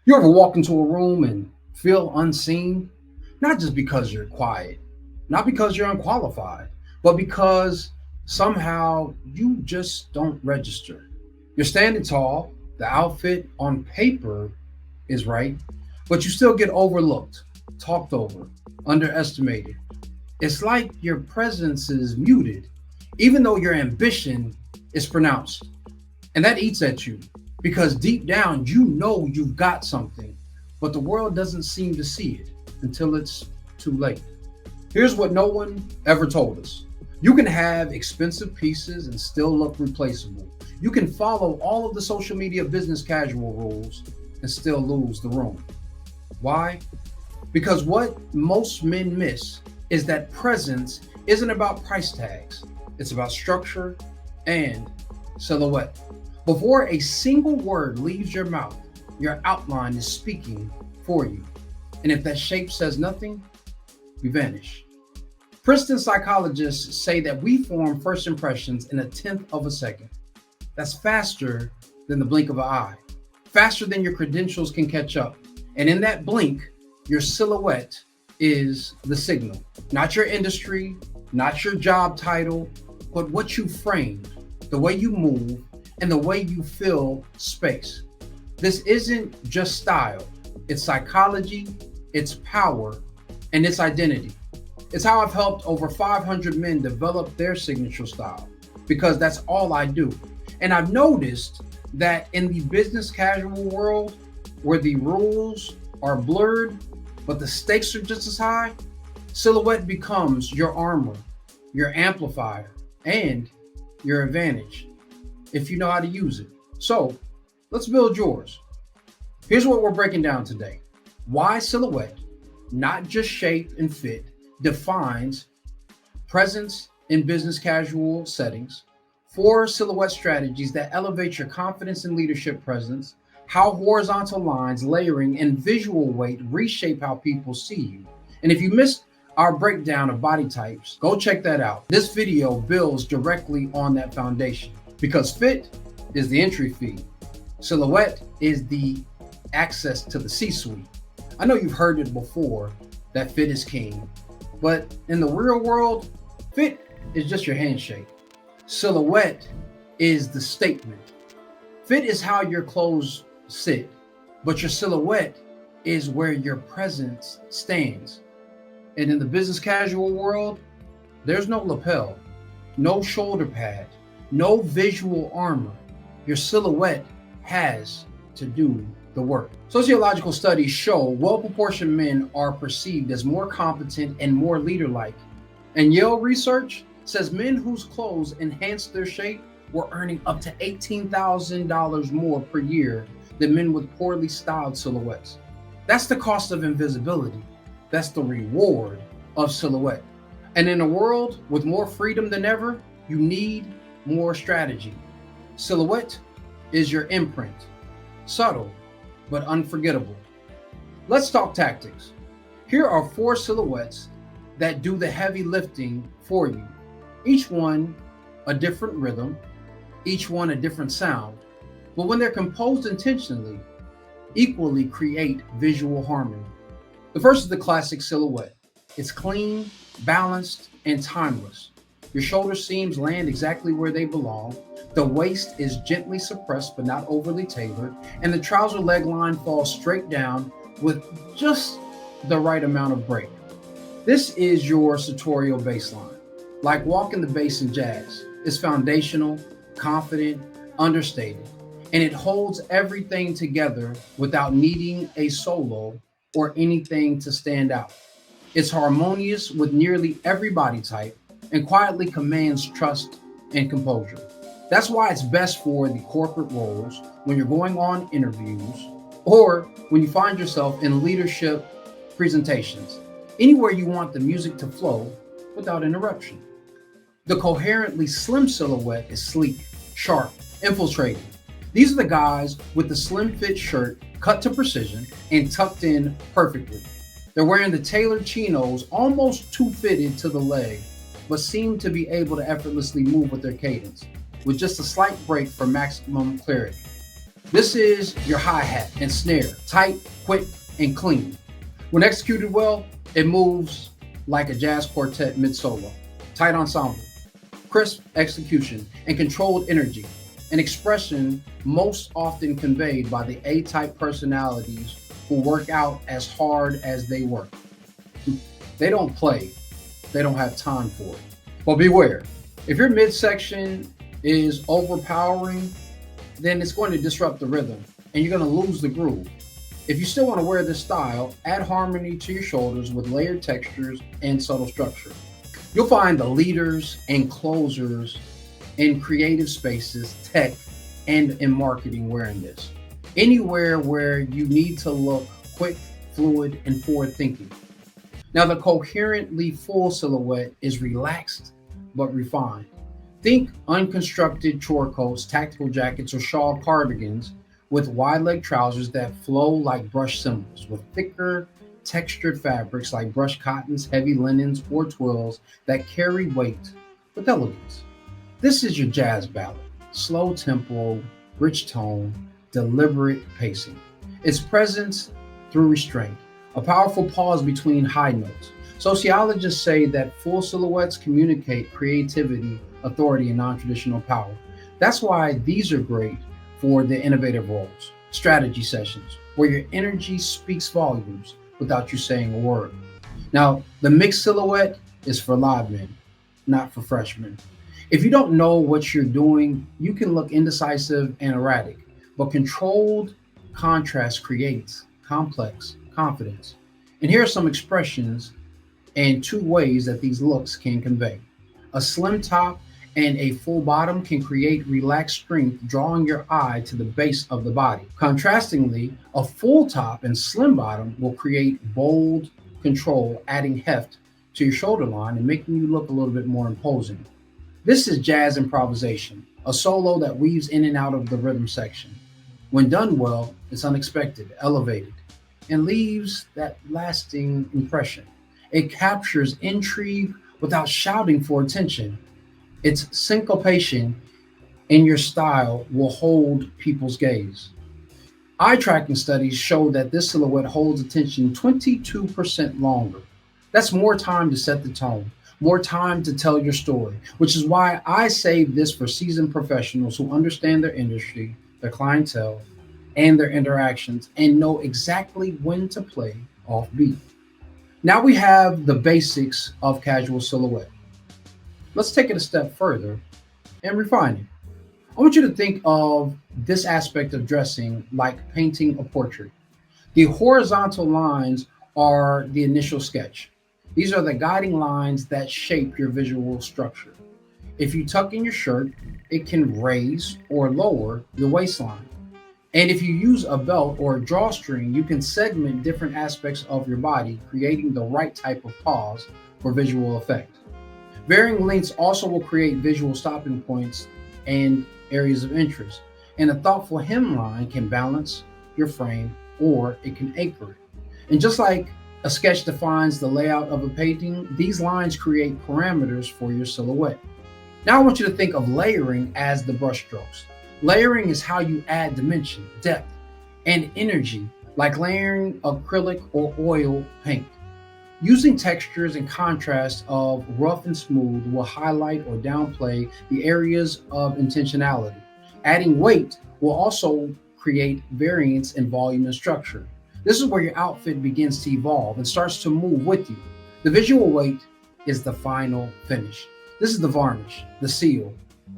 You ever walk into a room and feel unseen? Not just because you're quiet, not because you're unqualified, but because somehow you just don't register. You're standing tall, the outfit on paper is right, but you still get overlooked, talked over, underestimated. It's like your presence is muted, even though your ambition is pronounced. And that eats at you because deep down, you know you've got something, but the world doesn't seem to see it until it's too late. Here's what no one ever told us: you can have expensive pieces and still look replaceable. You can follow all of the social media business casual rules and still lose the room. Why? Because what most men miss is that presence isn't about price tags, it's about structure and silhouette. Before a single word leaves your mouth, your outline is speaking for you. And if that shape says nothing, you vanish. Princeton psychologists say that we form first impressions in a tenth of a second. That's faster than the blink of an eye, faster than your credentials can catch up. And in that blink, your silhouette is the signal. Not your industry, not your job title, but what you framed, the way you move, and the way you fill space. This isn't just style, it's psychology, it's power, and it's identity. It's how I've helped over 500 men develop their signature style because that's all I do. And I've noticed that in the business casual world, where the rules are blurred, but the stakes are just as high, silhouette becomes your armor, your amplifier, and your advantage if you know how to use it. So let's build yours. Here's what we're breaking down today: why silhouette, not just shape and fit, defines presence in business casual settings, 4 silhouette strategies that elevate your confidence and leadership presence, how horizontal lines, layering, and visual weight reshape how people see you. And if you missed our breakdown of body types, go check that out. This video builds directly on that foundation because fit is the entry fee. Silhouette is the access to the C-suite. I know you've heard it before that fit is king, but in the real world, fit is just your handshake. Silhouette is the statement. Fit is how your clothes sit, but your silhouette is where your presence stands. And in the business casual world, there's no lapel, no shoulder pad, no visual armor. Your silhouette has to do the work. Sociological studies show well-proportioned men are perceived as more competent and more leader-like. And Yale research says men whose clothes enhanced their shape were earning up to $18,000 more per year than men with poorly styled silhouettes. That's the cost of invisibility. That's the reward of silhouette. And in a world with more freedom than ever, you need more strategy. Silhouette is your imprint. Subtle, but unforgettable. Let's talk tactics. Here are 4 silhouettes that do the heavy lifting for you. Each one a different rhythm, each one a different sound, but when they're composed intentionally, equally create visual harmony. The first is the classic silhouette. It's clean, balanced, and timeless. Your shoulder seams land exactly where they belong. The waist is gently suppressed but not overly tailored, and the trouser leg line falls straight down with just the right amount of break. This is your sartorial baseline. Like walking the bass in jazz, it's foundational, confident, understated, and it holds everything together without needing a solo or anything to stand out. It's harmonious with nearly every body type and quietly commands trust and composure. That's why it's best for the corporate roles, when you're going on interviews, or when you find yourself in leadership presentations, anywhere you want the music to flow without interruption. The coherently slim silhouette is sleek, sharp, infiltrating. These are the guys with the slim fit shirt cut to precision and tucked in perfectly. They're wearing the tailored chinos almost too fitted to the leg, but seem to be able to effortlessly move with their cadence, with just a slight break for maximum clarity. This is your hi-hat and snare, tight, quick, and clean. When executed well, it moves like a jazz quartet mid-solo. Tight ensemble, crisp execution, and controlled energy, an expression most often conveyed by the A-type personalities who work out as hard as they work. They don't play, they don't have time for it. But beware, if your midsection is overpowering, then it's going to disrupt the rhythm and you're going to lose the groove. If you still want to wear this style, add harmony to your shoulders with layered textures and subtle structure. You'll find the leaders and closers in creative spaces, tech, and in marketing wearing this. Anywhere where you need to look quick, fluid, and forward thinking. Now, the coherently full silhouette is relaxed but refined. Think unconstructed chore coats, tactical jackets, or shawl cardigans with wide leg trousers that flow like brush cymbals, with thicker, textured fabrics like brush cottons, heavy linens, or twills that carry weight with elegance. This is your jazz ballad, slow tempo, rich tone, deliberate pacing. Its presence through restraint, a powerful pause between high notes. Sociologists say that full silhouettes communicate creativity, authority, and non-traditional power. That's why these are great for the innovative roles, strategy sessions, where your energy speaks volumes without you saying a word. Now, the mixed silhouette is for live men, not for freshmen. If you don't know what you're doing, you can look indecisive and erratic, but controlled contrast creates complex confidence. And here are some expressions and two ways that these looks can convey. A slim top and a full bottom can create relaxed strength, drawing your eye to the base of the body. Contrastingly, a full top and slim bottom will create bold control, adding heft to your shoulder line and making you look a little bit more imposing. This is jazz improvisation, a solo that weaves in and out of the rhythm section. When done well, it's unexpected, elevated, and leaves that lasting impression. It captures intrigue without shouting for attention. Its syncopation in your style will hold people's gaze. Eye tracking studies show that this silhouette holds attention 22% longer. That's more time to set the tone, more time to tell your story, which is why I save this for seasoned professionals who understand their industry, their clientele, and their interactions and know exactly when to play off beat. Now we have the basics of casual silhouette. Let's take it a step further and refine it. I want you to think of this aspect of dressing like painting a portrait. The horizontal lines are the initial sketch. These are the guiding lines that shape your visual structure. If you tuck in your shirt, it can raise or lower your waistline. And if you use a belt or a drawstring, you can segment different aspects of your body, creating the right type of pause for visual effect. Varying lengths also will create visual stopping points and areas of interest. And a thoughtful hemline can balance your frame or it can anchor it. And just like a sketch defines the layout of a painting, these lines create parameters for your silhouette. Now I want you to think of layering as the brushstrokes. Layering is how you add dimension, depth, and energy, like layering acrylic or oil paint. Using textures and contrast of rough and smooth will highlight or downplay the areas of intentionality. Adding weight will also create variance in volume and structure. This is where your outfit begins to evolve and starts to move with you. The visual weight is the final finish. This is the varnish, the seal,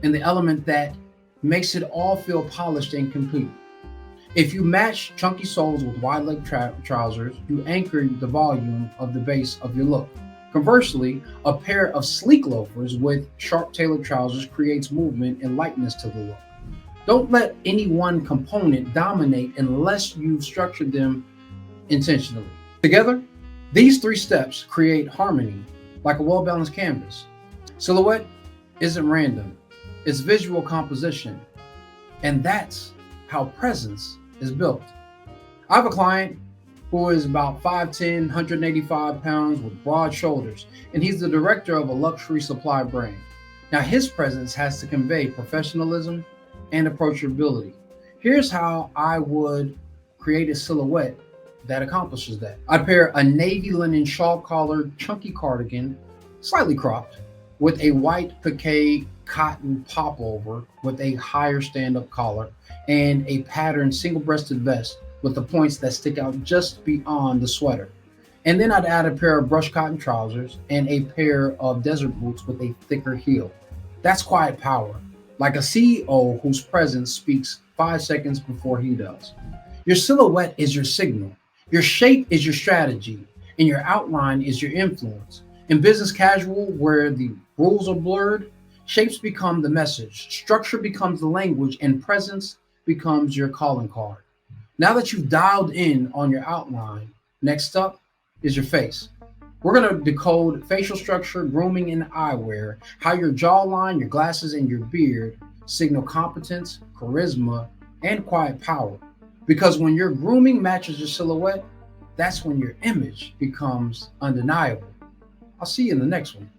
and the element that makes it all feel polished and complete. If you match chunky soles with wide leg trousers, you anchor the volume of the base of your look. Conversely, a pair of sleek loafers with sharp tailored trousers creates movement and lightness to the look. Don't let any one component dominate unless you've structured them intentionally. Together, these three steps create harmony like a well balanced canvas. Silhouette isn't random, it's visual composition. And that's how presence is built. I have a client who is about 5'10, 185 pounds with broad shoulders, and he's the director of a luxury supply brand. Now, his presence has to convey professionalism and approachability. Here's how I would create a silhouette that accomplishes that. I'd pair a navy linen shawl collar chunky cardigan, slightly cropped, with a white pique cotton popover with a higher stand-up collar and a patterned single-breasted vest with the points that stick out just beyond the sweater. And then I'd add a pair of brushed cotton trousers and a pair of desert boots with a thicker heel. That's quiet power, like a CEO whose presence speaks 5 seconds before he does. Your silhouette is your signal, your shape is your strategy, and your outline is your influence. In business casual, where the rules are blurred, shapes become the message, structure becomes the language, and presence becomes your calling card. Now that you've dialed in on your outline, next up is your face. We're going to decode facial structure, grooming, and eyewear, how your jawline, your glasses, and your beard signal competence, charisma, and quiet power. Because when your grooming matches your silhouette, that's when your image becomes undeniable. I'll see you in the next one.